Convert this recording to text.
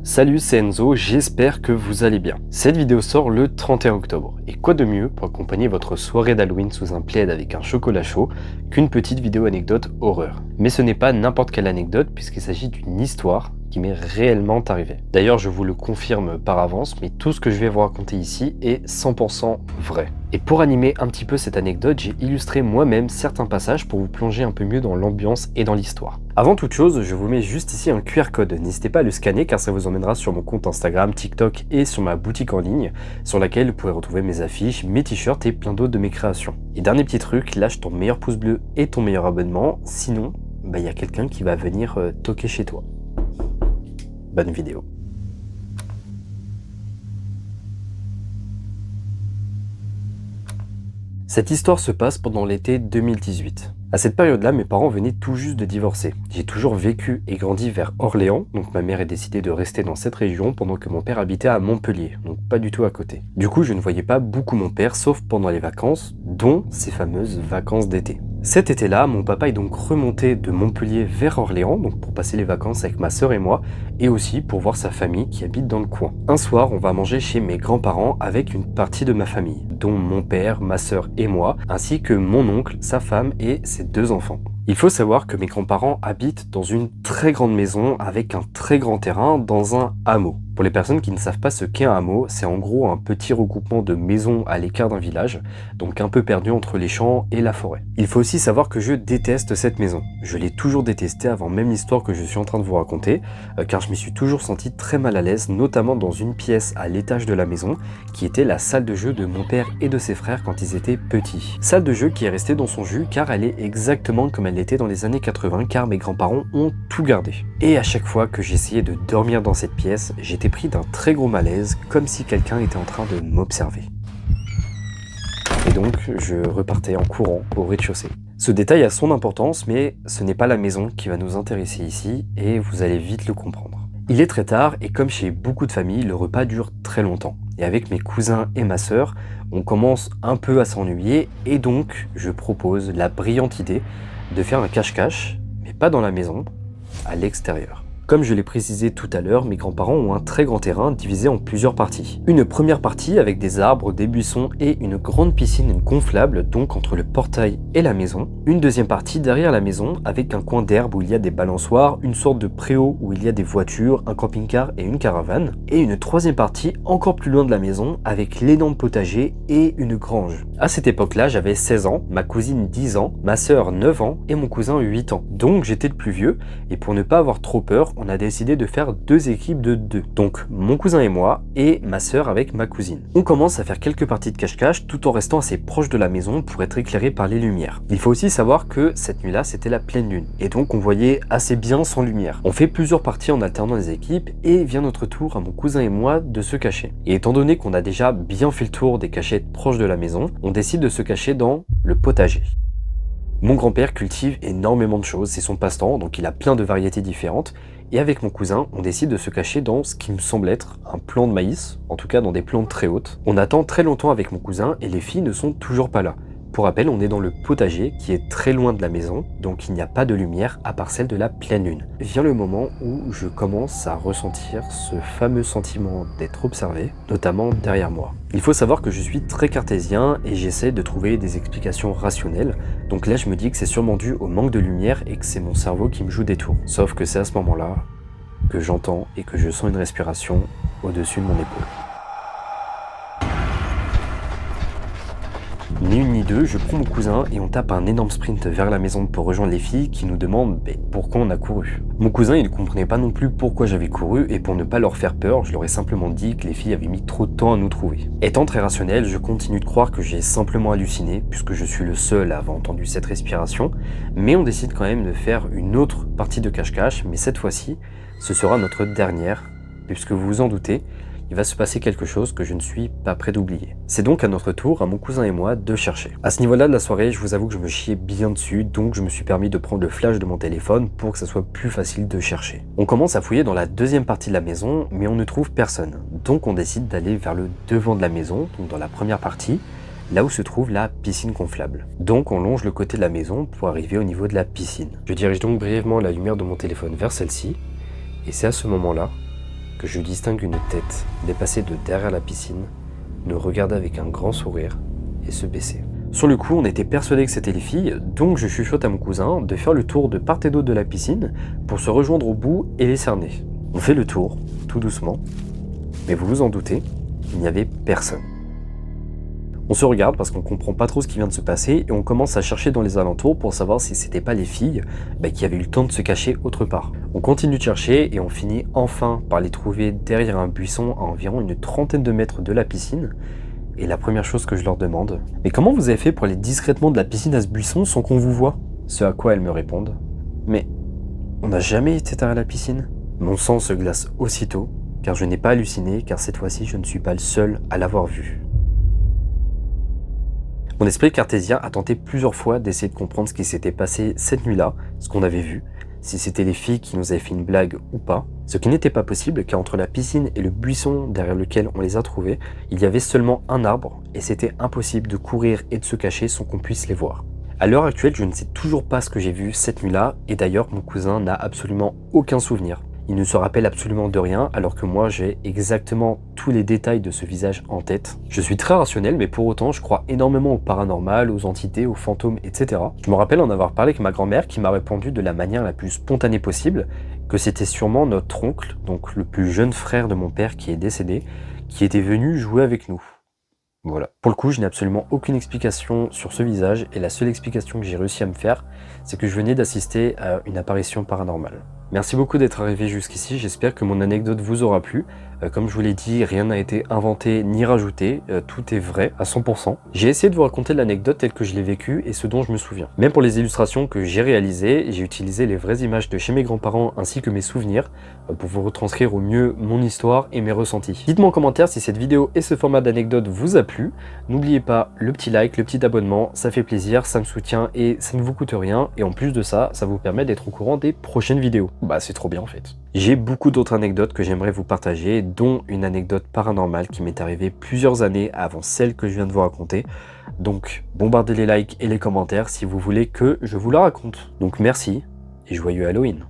Salut, c'est Enzo, j'espère que vous allez bien. Cette vidéo sort le 31 octobre, et quoi de mieux pour accompagner votre soirée d'Halloween sous un plaid avec un chocolat chaud qu'une petite vidéo anecdote horreur. Mais ce n'est pas n'importe quelle anecdote puisqu'il s'agit d'une histoire qui m'est réellement arrivée. D'ailleurs, je vous le confirme par avance, mais tout ce que je vais vous raconter ici est 100% vrai. Et pour animer un petit peu cette anecdote, j'ai illustré moi-même certains passages pour vous plonger un peu mieux dans l'ambiance et dans l'histoire. Avant toute chose, je vous mets juste ici un QR code. N'hésitez pas à le scanner car ça vous emmènera sur mon compte Instagram, TikTok et sur ma boutique en ligne, sur laquelle vous pourrez retrouver mes affiches, mes t-shirts et plein d'autres de mes créations. Et dernier petit truc, lâche ton meilleur pouce bleu et ton meilleur abonnement, sinon, il y a quelqu'un qui va venir toquer chez toi. Bonne vidéo. Cette histoire se passe pendant l'été 2018. À cette période-là, mes parents venaient tout juste de divorcer. J'ai toujours vécu et grandi vers Orléans, donc ma mère a décidé de rester dans cette région pendant que mon père habitait à Montpellier, donc pas du tout à côté. Du coup, je ne voyais pas beaucoup mon père, sauf pendant les vacances, dont ces fameuses vacances d'été. Cet été-là, mon papa est donc remonté de Montpellier vers Orléans, donc pour passer les vacances avec ma sœur et moi, et aussi pour voir sa famille qui habite dans le coin. Un soir, on va manger chez mes grands-parents avec une partie de ma famille, dont mon père, ma sœur et moi, ainsi que mon oncle, sa femme et ses 2 enfants. Il faut savoir que mes grands-parents habitent dans une très grande maison avec un très grand terrain dans un hameau. Pour les personnes qui ne savent pas ce qu'est un hameau, c'est en gros un petit regroupement de maisons à l'écart d'un village, donc un peu perdu entre les champs et la forêt. Il faut aussi savoir que je déteste cette maison. Je l'ai toujours détestée avant même l'histoire que je suis en train de vous raconter, car je me suis toujours senti très mal à l'aise, notamment dans une pièce à l'étage de la maison, qui était la salle de jeu de mon père et de ses frères quand ils étaient petits. Salle de jeu qui est restée dans son jus car elle est exactement comme elle l'était dans les années 80, car mes grands-parents ont tout gardé. Et à chaque fois que j'essayais de dormir dans cette pièce, j'étais pris d'un très gros malaise, comme si quelqu'un était en train de m'observer. Et donc, je repartais en courant au rez-de-chaussée. Ce détail a son importance, mais ce n'est pas la maison qui va nous intéresser ici, et vous allez vite le comprendre. Il est très tard, et comme chez beaucoup de familles, le repas dure très longtemps. Et avec mes cousins et ma sœur, on commence un peu à s'ennuyer, et donc je propose la brillante idée de faire un cache-cache, mais pas dans la maison, à l'extérieur. Comme je l'ai précisé tout à l'heure, mes grands-parents ont un très grand terrain divisé en plusieurs parties. Une première partie avec des arbres, des buissons et une grande piscine gonflable, donc entre le portail et la maison. Une deuxième partie derrière la maison avec un coin d'herbe où il y a des balançoires, une sorte de préau où il y a des voitures, un camping-car et une caravane. Et une troisième partie encore plus loin de la maison avec l'énorme potager et une grange. À cette époque-là, j'avais 16 ans, ma cousine 10 ans, ma sœur 9 ans et mon cousin 8 ans. Donc j'étais le plus vieux et pour ne pas avoir trop peur, on a décidé de faire 2 équipes de 2. Donc mon cousin et moi, et ma sœur avec ma cousine. On commence à faire quelques parties de cache-cache tout en restant assez proche de la maison pour être éclairé par les lumières. Il faut aussi savoir que cette nuit-là, c'était la pleine lune, et donc on voyait assez bien sans lumière. On fait plusieurs parties en alternant les équipes, et vient notre tour à mon cousin et moi de se cacher. Et étant donné qu'on a déjà bien fait le tour des cachettes proches de la maison, on décide de se cacher dans le potager. Mon grand-père cultive énormément de choses, c'est son passe-temps, donc il a plein de variétés différentes. Et avec mon cousin, on décide de se cacher dans ce qui me semble être un plant de maïs, en tout cas dans des plantes très hautes. On attend très longtemps avec mon cousin et les filles ne sont toujours pas là. Pour rappel, on est dans le potager qui est très loin de la maison, donc il n'y a pas de lumière à part celle de la pleine lune. Vient le moment où je commence à ressentir ce fameux sentiment d'être observé, notamment derrière moi. Il faut savoir que je suis très cartésien et j'essaie de trouver des explications rationnelles, donc là je me dis que c'est sûrement dû au manque de lumière et que c'est mon cerveau qui me joue des tours. Sauf que c'est à ce moment-là que j'entends et que je sens une respiration au-dessus de mon épaule. Ni une ni deux, je prends mon cousin et on tape un énorme sprint vers la maison pour rejoindre les filles qui nous demandent pourquoi on a couru. Mon cousin il ne comprenait pas non plus pourquoi j'avais couru et pour ne pas leur faire peur, je leur ai simplement dit que les filles avaient mis trop de temps à nous trouver. Étant très rationnel, je continue de croire que j'ai simplement halluciné puisque je suis le seul à avoir entendu cette respiration, mais on décide quand même de faire une autre partie de cache-cache, mais cette fois-ci, ce sera notre dernière, puisque vous vous en doutez, il va se passer quelque chose que je ne suis pas prêt d'oublier. C'est donc à notre tour, à mon cousin et moi, de chercher. À ce niveau-là de la soirée, je vous avoue que je me chiais bien dessus, donc je me suis permis de prendre le flash de mon téléphone pour que ça soit plus facile de chercher. On commence à fouiller dans la deuxième partie de la maison, mais on ne trouve personne. Donc on décide d'aller vers le devant de la maison, donc dans la première partie, là où se trouve la piscine gonflable. Donc on longe le côté de la maison pour arriver au niveau de la piscine. Je dirige donc brièvement la lumière de mon téléphone vers celle-ci, et c'est à ce moment-là que je distingue une tête dépasser de derrière la piscine, nous regarder avec un grand sourire et se baisser. Sur le coup, on était persuadés que c'était les filles, donc je chuchote à mon cousin de faire le tour de part et d'autre de la piscine pour se rejoindre au bout et les cerner. On fait le tour, tout doucement, mais vous vous en doutez, il n'y avait personne. On se regarde parce qu'on comprend pas trop ce qui vient de se passer et on commence à chercher dans les alentours pour savoir si c'était pas les filles qui avaient eu le temps de se cacher autre part. On continue de chercher et on finit enfin par les trouver derrière un buisson à environ une trentaine de mètres de la piscine. Et la première chose que je leur demande, mais comment vous avez fait pour aller discrètement de la piscine à ce buisson sans qu'on vous voie? Ce à quoi elles me répondent, mais on n'a jamais été derrière la piscine. Mon sang se glace aussitôt, car je n'ai pas halluciné, car cette fois-ci je ne suis pas le seul à l'avoir vu. Mon esprit cartésien a tenté plusieurs fois d'essayer de comprendre ce qui s'était passé cette nuit-là, ce qu'on avait vu, si c'était les filles qui nous avaient fait une blague ou pas, ce qui n'était pas possible car entre la piscine et le buisson derrière lequel on les a trouvés, il y avait seulement un arbre et c'était impossible de courir et de se cacher sans qu'on puisse les voir. À l'heure actuelle, je ne sais toujours pas ce que j'ai vu cette nuit-là et d'ailleurs mon cousin n'a absolument aucun souvenir. Il ne se rappelle absolument de rien alors que moi j'ai exactement tous les détails de ce visage en tête. Je suis très rationnel mais pour autant je crois énormément au paranormal, aux entités, aux fantômes, etc. Je me rappelle en avoir parlé avec ma grand-mère qui m'a répondu de la manière la plus spontanée possible que c'était sûrement notre oncle, donc le plus jeune frère de mon père qui est décédé, qui était venu jouer avec nous. Voilà. Pour le coup, je n'ai absolument aucune explication sur ce visage et la seule explication que j'ai réussi à me faire, c'est que je venais d'assister à une apparition paranormale. Merci beaucoup d'être arrivé jusqu'ici, j'espère que mon anecdote vous aura plu. Comme je vous l'ai dit, rien n'a été inventé ni rajouté, tout est vrai à 100%. J'ai essayé de vous raconter l'anecdote telle que je l'ai vécue et ce dont je me souviens. Même pour les illustrations que j'ai réalisées, j'ai utilisé les vraies images de chez mes grands-parents ainsi que mes souvenirs pour vous retranscrire au mieux mon histoire et mes ressentis. Dites-moi en commentaire si cette vidéo et ce format d'anecdote vous a plu. N'oubliez pas le petit like, le petit abonnement, ça fait plaisir, ça me soutient et ça ne vous coûte rien. Et en plus de ça, ça vous permet d'être au courant des prochaines vidéos. Bah c'est trop bien en fait. J'ai beaucoup d'autres anecdotes que j'aimerais vous partager, dont une anecdote paranormale qui m'est arrivée plusieurs années avant celle que je viens de vous raconter. Donc bombardez les likes et les commentaires si vous voulez que je vous la raconte. Donc merci et joyeux Halloween.